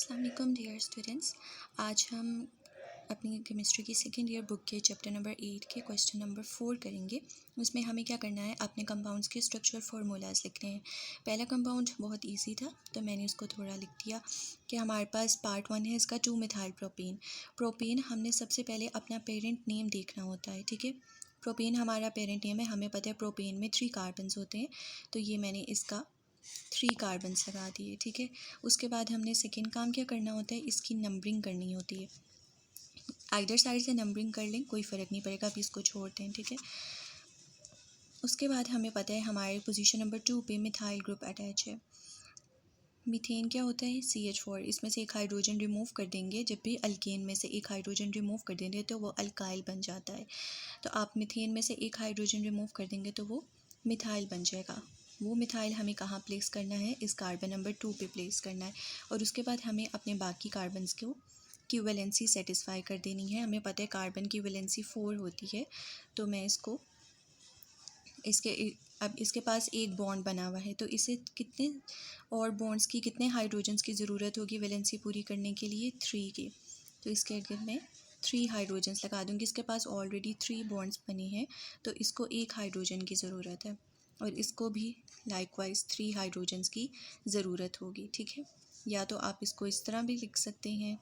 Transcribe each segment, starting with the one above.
अस्सलाम वालेकुम dear students. आज हम अपनी केमिस्ट्री की सेकेंड ईयर बुक के चैप्टर नंबर 8 के क्वेश्चन नंबर 4 करेंगे। उसमें हमें क्या करना है, अपने कंपाउंड्स के स्ट्रक्चरल फार्मूलाज लिखने हैं। पहला कंपाउंड बहुत इजी था तो मैंने उसको थोड़ा लिख दिया कि हमारे पास पार्ट 1 है इसका 2 मिथाइल प्रोपेन। प्रोपेन हमने सबसे पहले अपना पेरेंट नेम देखना होता है, ठीक है। प्रोपेन हमारा पेरेंट नेम है, हमें पता है प्रोपेन में 3 कार्बन्स होते हैं, तो ये मैंने इसका 3 कार्बन्स लगा दिए, ठीक है। उसके बाद हमने सेकेंड काम क्या करना होता है, इसकी नंबरिंग करनी होती है। आइदर साइड से नंबरिंग कर लें, कोई फ़र्क नहीं पड़ेगा, अभी इसको छोड़ते हैं, ठीक है। उसके बाद हमें पता है हमारे पोजीशन नंबर 2 पे मिथाइल ग्रुप अटैच है। मीथेन क्या होता है, CH4। इसमें से एक हाइड्रोजन रिमूव कर देंगे, जब भी अल्केन में से एक हाइड्रोजन रिमूव कर देंगे तो वो अल्काइल बन जाता है। तो आप मीथेन में से एक हाइड्रोजन रिमूव कर देंगे तो वो मिथाइल बन जाएगा। वो मिथाइल हमें कहाँ प्लेस करना है, इस कार्बन नंबर 2 पे प्लेस करना है। और उसके बाद हमें अपने बाकी कार्बन्स को की वैलेंसी सेटिस्फाई कर देनी है। हमें पता है कार्बन की वैलेंसी 4 होती है, तो मैं इसको अब इसके पास एक बॉन्ड बना हुआ है, तो इसे कितने और बॉन्ड्स की, कितने हाइड्रोजन्स की ज़रूरत होगी वैलेंसी पूरी करने के लिए, 3 की। तो इसके अगर मैं 3 हाइड्रोजन्स लगा दूँगी, इसके पास ऑलरेडी 3 बॉन्ड्स बने हैं, तो इसको एक हाइड्रोजन की ज़रूरत है और इसको भी लाइकवाइज 3 हाइड्रोजन्स की ज़रूरत होगी, ठीक है। या तो आप इसको इस तरह भी लिख सकते हैं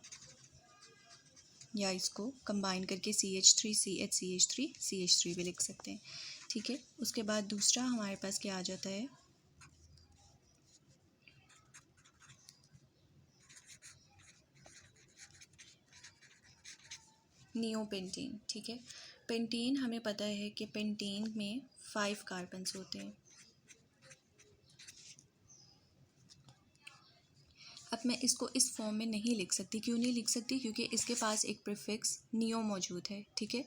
या इसको कंबाइन करके CH3 CH3 CH3 भी लिख सकते हैं, ठीक है। उसके बाद दूसरा हमारे पास क्या आ जाता है, नियोपेंटेन, ठीक है। पेंटेन हमें पता है कि पेंटेन में 5 कार्बन्स होते हैं। अब मैं इसको इस फॉर्म में नहीं लिख सकती, क्यों नहीं लिख सकती, क्योंकि इसके पास एक प्रीफिक्स नियो मौजूद है, ठीक है।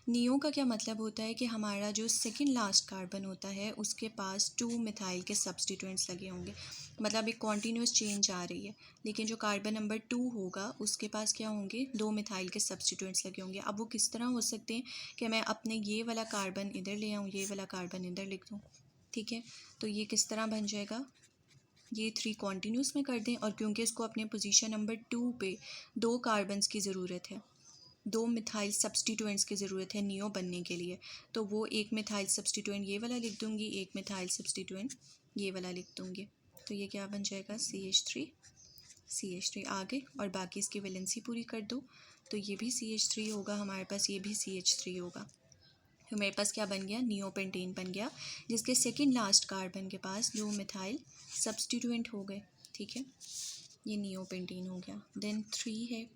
नियो का क्या मतलब होता है कि हमारा जो सेकंड लास्ट कार्बन होता है उसके पास 2 मिथाइल के सब्स्टिट्यूएंट्स लगे होंगे, मतलब एक कॉन्टीन्यूस चेंज आ रही है। लेकिन जो कार्बन नंबर 2 होगा उसके पास क्या होंगे, 2 मिथाइल के सब्स्टिट्यूएंट्स लगे होंगे। अब वो किस तरह हो सकते हैं कि मैं अपने ये वाला कार्बन इधर ले आऊँ, ये वाला कार्बन इधर लिख दूँ, ठीक है। तो ये किस तरह बन जाएगा, ये 3 कॉन्टीन्यूस में कर दें, और क्योंकि इसको अपने पोजीशन नंबर 2 पे 2 कार्बन्स की ज़रूरत है, 2 मिथाइल सब्स्टिट्यूएंट्स की ज़रूरत है नियो बनने के लिए, तो वो एक मिथाइल सब्स्टिट्यूएंट ये वाला लिख दूँगी, एक मिथाइल सब्स्टिट्यूएंट ये वाला लिख दूँगी। तो ये क्या बन जाएगा, CH3 आगे, और बाकी इसकी वैलेंसी पूरी कर दो तो ये भी CH3 होगा हमारे पास, ये भी CH3 होगा। तो मेरे पास क्या बन गया, नियोपेंटेन बन गया, जिसके सेकंड लास्ट कार्बन के पास 2 मिथाइल सब्स्टिट्यूएंट हो गए, ठीक है। ये नियोपेंटेन हो गया। देन 3 है,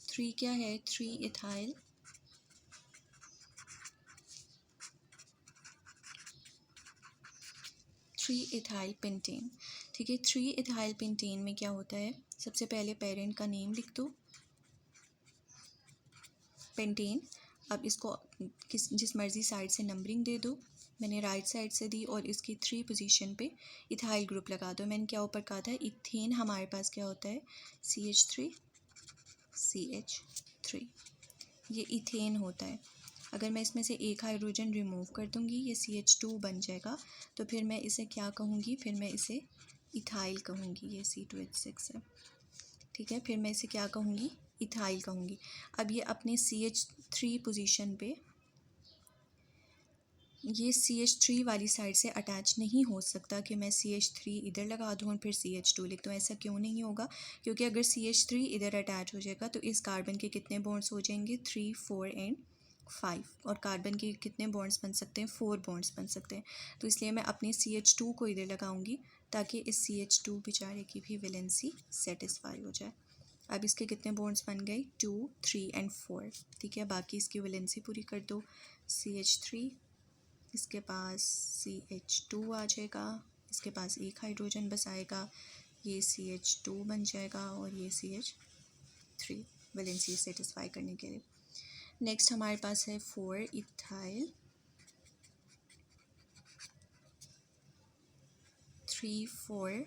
3 क्या है, 3 इथाइल पेंटेन, ठीक है। 3 इथाइल पेंटेन में क्या होता है, सबसे पहले पेरेंट का नेम लिख दो, पेंटेन। अब इसको जिस मर्ज़ी साइड से नंबरिंग दे दो, मैंने राइट साइड से दी, और इसकी 3 पोजीशन पे इथाइल ग्रुप लगा दो। मैंने क्या ऊपर कहा था, इथेन हमारे पास क्या होता है, CH3 ये इथेन होता है। अगर मैं इसमें से एक हाइड्रोजन रिमूव कर दूंगी, ये CH2 बन जाएगा, तो फिर मैं इसे क्या कहूँगी, फिर मैं इसे इथाइल कहूँगी, ये C2H6 है, ठीक है। फिर मैं इसे क्या कहूँगी, इथाइल कहूँगी। अब ये अपने CH3 पोजीशन पे, ये CH3 वाली साइड से अटैच नहीं हो सकता कि मैं CH3 इधर लगा दूँ और फिर CH2 लिख दूँ। ऐसा क्यों नहीं होगा, क्योंकि अगर CH3 इधर अटैच हो जाएगा तो इस कार्बन के कितने बॉन्ड्स हो जाएंगे, 3, 4 एंड 5, और कार्बन के कितने बॉन्ड्स बन सकते हैं, 4 बॉन्ड्स बन सकते हैं। तो इसलिए मैं अपनी CH2 को इधर लगाऊंगी ताकि इस CH2 बेचारे की भी वैलेंसी सेटिस्फाई हो जाए। अब इसके कितने बॉन्ड्स बन गए, 2, 3 एंड 4, ठीक है। बाकी इसकी वैलेंसी पूरी कर दो, CH3, इसके पास CH2 आ जाएगा, इसके पास एक हाइड्रोजन बस आएगा, ये CH2 बन जाएगा, और ये CH3 वैलेंसी सेटिस्फाई करने के लिए। नेक्स्ट हमारे पास है 4 इथाइल 3,4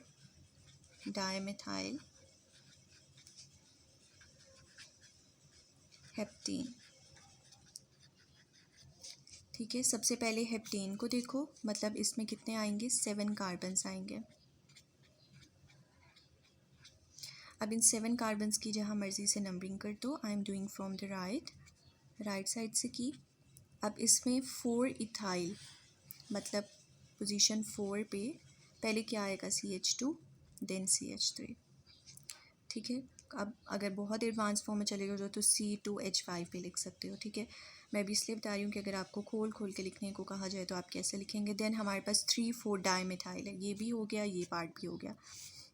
डायमिथाइल हेप्टेन, ठीक है। सबसे पहले हेप्टेन को देखो, मतलब इसमें कितने आएंगे, 7 कार्बन्स आएंगे। अब इन 7 कार्बन्स की जहाँ मर्ज़ी से नंबरिंग कर दो। I am doing from the right side से की। अब इसमें 4 इथाइल मतलब पोजीशन 4 पे पहले क्या आएगा, CH2 देन CH3। ठीक है, अब अगर बहुत एडवांस फॉर्म में चलेगा तो C2H5 पे लिख सकते हो। ठीक है, मैं भी इसलिए बता रही हूँ कि अगर आपको खोल खोल के लिखने को कहा जाए तो आप कैसे लिखेंगे। देन हमारे पास 3,4 डाईमिथाइल है, ये भी हो गया, ये पार्ट भी हो गया।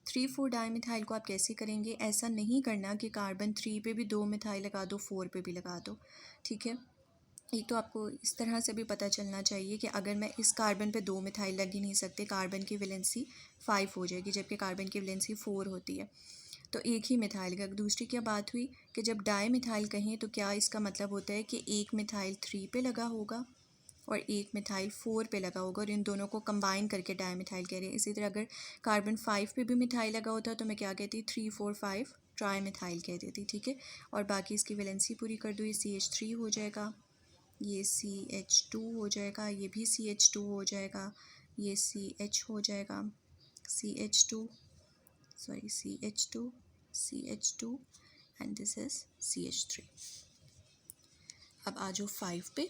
3,4 डाईमिथाइल को आप कैसे करेंगे, ऐसा नहीं करना कि कार्बन 3 पे भी 2 मिथाइल लगा दो, 4 पे भी लगा दो। ठीक है, एक तो आपको इस तरह से भी पता चलना चाहिए कि अगर मैं इस कार्बन पे 2 मिथाइल लग ही नहीं सकते, कार्बन की वैलेंसी 5 हो जाएगी जबकि कार्बन की वैलेंसी 4 होती है, तो एक ही मिथाइल का। दूसरी क्या बात हुई कि जब डाई मिथाइल कहें तो क्या इसका मतलब होता है कि एक मिथाइल 3 पे लगा होगा और एक मिथाइल 4 पे लगा होगा और इन दोनों को कंबाइन करके डाई मिथाइल कह रहे हैं। इसी तरह अगर कार्बन 5 पे भी मिथाइल लगा होता तो मैं क्या कहती, 3, 4, 5 ट्राई मिथाइल कह देती। ठीक है, और बाकी इसकी वैलेंसी पूरी कर दो, ये CH3 हो जाएगा, ये CH2 हो जाएगा, ये भी CH2 हो जाएगा, ये CH हो जाएगा, CH2 and this is CH3। अब आ जाओ 5 पे।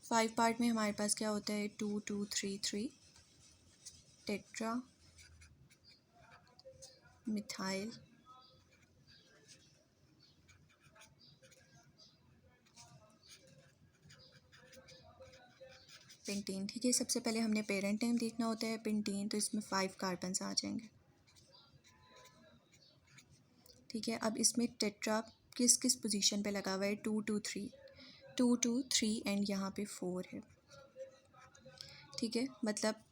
5 पार्ट में हमारे पास क्या होता है, 2, 2, 3, 3 टेट्रा मिथाइल पेंटीन। ठीक है, सबसे पहले हमने पेरेंट नेम देखना होता है पेंटीन, तो इसमें 5 कार्बन्स आ जाएंगे। ठीक है, अब इसमें टेट्रा किस किस पोजीशन पे लगा हुआ है, 2, 2, 3 2, 2, 3 एंड यहाँ पे 4 है। ठीक है, मतलब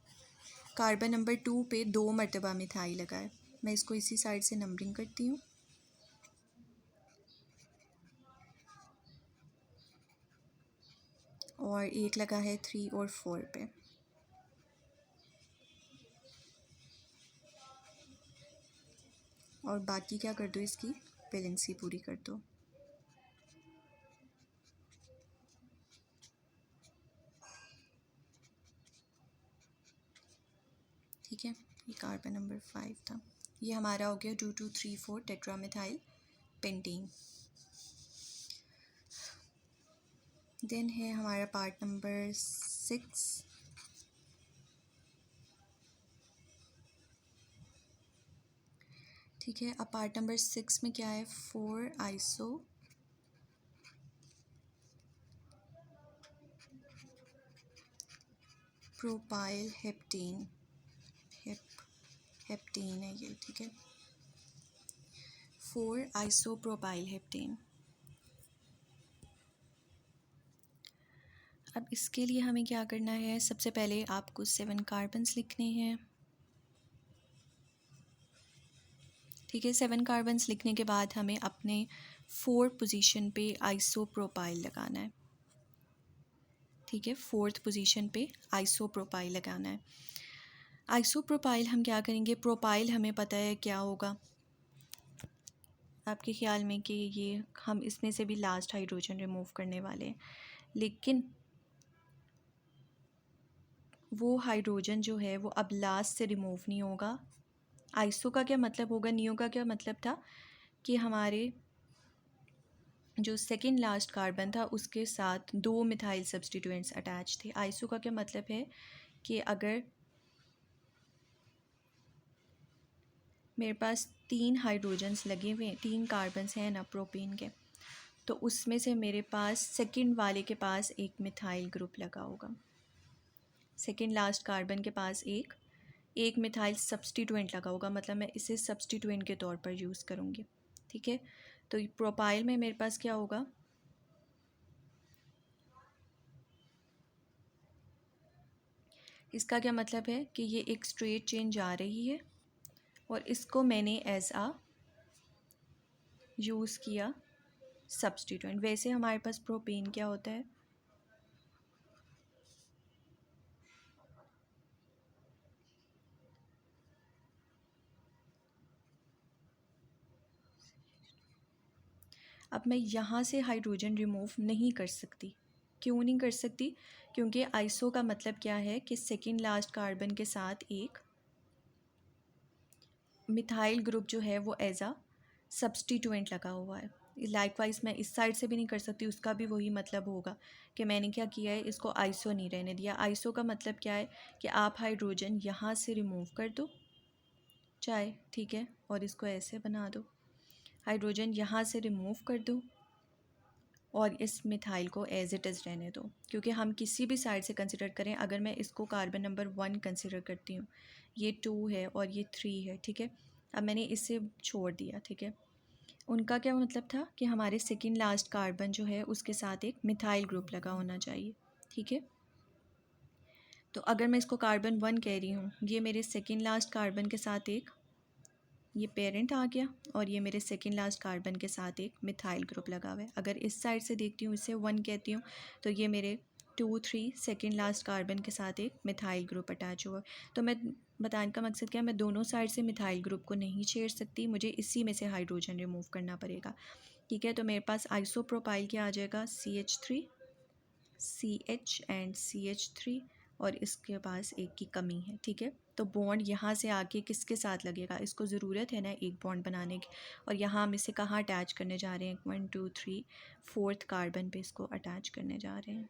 कार्बन नंबर 2 पे 2 मरतबा मिथाइल लगा है। मैं इसको इसी साइड से नंबरिंग करती हूँ। और एक लगा है 3 और 4 पे। और बाकी क्या कर दो, इसकी वैलेंसी पूरी कर दो। ठीक है, ये कार्बन नंबर 5 था। ये हमारा हो गया 2, 2, 3, 4 टेट्रामिथाइल पेंटीन। देन है हमारा पार्ट नंबर 6। ठीक है, अब पार्ट नंबर 6 में क्या है, 4 आइसो प्रोपाइल हेप्टेन हेप्टेन है ये। ठीक है, 4 आइसो प्रोपाइल हेप्टेन। अब इसके लिए हमें क्या करना है, सबसे पहले आपको 7 कार्बन्स लिखने हैं। ठीक है, 7 कार्बन्स लिखने के बाद हमें अपने 4 पोजीशन पे आइसोप्रोपाइल लगाना है। ठीक है, 4th पोजीशन पे आइसोप्रोपाइल लगाना है। आइसोप्रोपाइल हम क्या करेंगे, प्रोपाइल हमें पता है क्या होगा आपके ख्याल में कि ये हम इसमें से भी लास्ट हाइड्रोजन रिमूव करने वाले हैं, लेकिन वो हाइड्रोजन जो है वो अब लास्ट से रिमूव नहीं होगा। आइसो का क्या मतलब होगा, नियो का क्या मतलब था कि हमारे जो सेकेंड लास्ट कार्बन था उसके साथ 2 मिथाइल सब्स्टिट्यूएंट्स अटैच थे। आइसो का क्या मतलब है कि अगर मेरे पास 3 हाइड्रोजन्स लगे हुए, 3 कार्बन्स हैं ना प्रोपेन के, तो उसमें से मेरे पास सेकेंड वाले के पास एक मिथाइल ग्रुप लगा होगा। सेकेंड लास्ट कार्बन के पास एक मिथाइल सब्स्टिट्यूएंट लगा होगा, मतलब मैं इसे सब्स्टिट्यूएंट के तौर पर यूज़ करूँगी। ठीक है, तो प्रोपाइल में मेरे पास क्या होगा, इसका क्या मतलब है कि ये एक स्ट्रेट चेन जा रही है और इसको मैंने एज आ यूज़ किया सब्स्टिट्यूएंट। वैसे हमारे पास प्रोपेन क्या होता है, अब मैं यहाँ से हाइड्रोजन रिमूव नहीं कर सकती। क्यों नहीं कर सकती, क्योंकि आइसो का मतलब क्या है कि सेकेंड लास्ट कार्बन के साथ एक मिथाइल ग्रुप जो है वो एज आ सब्स्टिट्यूएंट लगा हुआ है। लाइकवाइज मैं इस साइड से भी नहीं कर सकती, उसका भी वही मतलब होगा कि मैंने क्या किया है, इसको आइसो नहीं रहने दिया। आइसो का मतलब क्या है कि आप हाइड्रोजन यहाँ से रिमूव कर दो चाहे, ठीक है, और इसको ऐसे बना दो, हाइड्रोजन यहाँ से रिमूव कर दो और इस मिथाइल को एज इट इज़ रहने दो। क्योंकि हम किसी भी साइड से कंसिडर करें, अगर मैं इसको कार्बन नंबर 1 कंसिडर करती हूँ, ये 2 है और ये 3 है, ठीक है, अब मैंने इससे छोड़ दिया, ठीक है। उनका क्या मतलब था कि हमारे सेकेंड लास्ट कार्बन जो है उसके साथ एक मिथाइल ग्रुप लगा होना चाहिए, ठीक है। तो अगर मैं इसको कार्बन 1 कह रही हूँ, ये मेरे सेकेंड लास्ट कार्बन के साथ एक ये पेरेंट आ गया और ये मेरे सेकेंड लास्ट कार्बन के साथ एक मिथाइल ग्रुप लगा हुआ है। अगर इस साइड से देखती हूँ, इसे 1 कहती हूँ, तो ये मेरे 2, 3 सेकेंड लास्ट कार्बन के साथ एक मिथाइल ग्रुप अटैच हुआ। तो मैं बताने का मकसद क्या है, मैं दोनों साइड से मिथाइल ग्रुप को नहीं छेड़ सकती, मुझे इसी में से हाइड्रोजन रिमूव करना पड़ेगा, ठीक है। तो मेरे पास आइसोप्रोपाइल क्या आ जाएगा, CH3 CH एंड CH3 और इसके पास एक की कमी है, ठीक है। तो बॉन्ड यहाँ से आके किसके साथ लगेगा, इसको ज़रूरत है ना एक बॉन्ड बनाने की, और यहाँ हम इसे कहाँ अटैच करने जा रहे हैं, 1 2 3 4th कार्बन पे इसको अटैच करने जा रहे हैं,